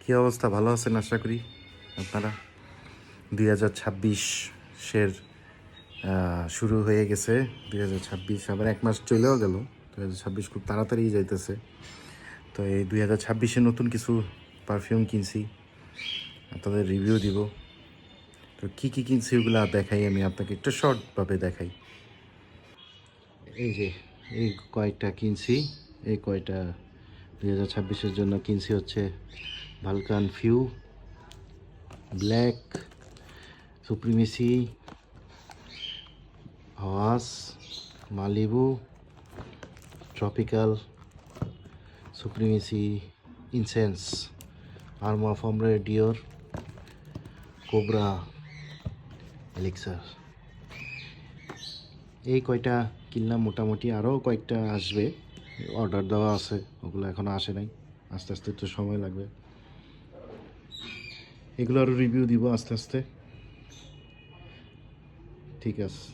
কী অবস্থা? ভালো আছেন আশা করি আপনারা। 2026-এর শুরু হয়ে গেছে। 2026 আবার 1 মাস চলেও গেল। 2026 খুব তাড়াতাড়ি যাইতেছে। তো এই 2026-এ নতুন কিছু পারফিউম কিনছি, আপনাদের রিভিউ দিব। তো কী কী কিনছি ওগুলো দেখাই, আমি আপনাকে একটু শর্টভাবে দেখাই। এই যে এই কয়েকটা কিনছি, এই কয়টা 2026-এর জন্য কিনছি হচ্ছে Vulcan Feu, black, supremacy, Hawas, Malibu, tropical, supremacy, incense, আর্মা ফমরে, ডিওর, কোবরা, এলিক্সার। এই কয়টা কিনলাম। মোটামুটি আরও কয়েকটা আসবে, অর্ডার দেওয়া আছে, ওগুলো এখনও আসে নাই। আস্তে আস্তে একটু সময় লাগবে। এগুলো আরও রিভিউ দিব আস্তে আস্তে। ঠিক আছে।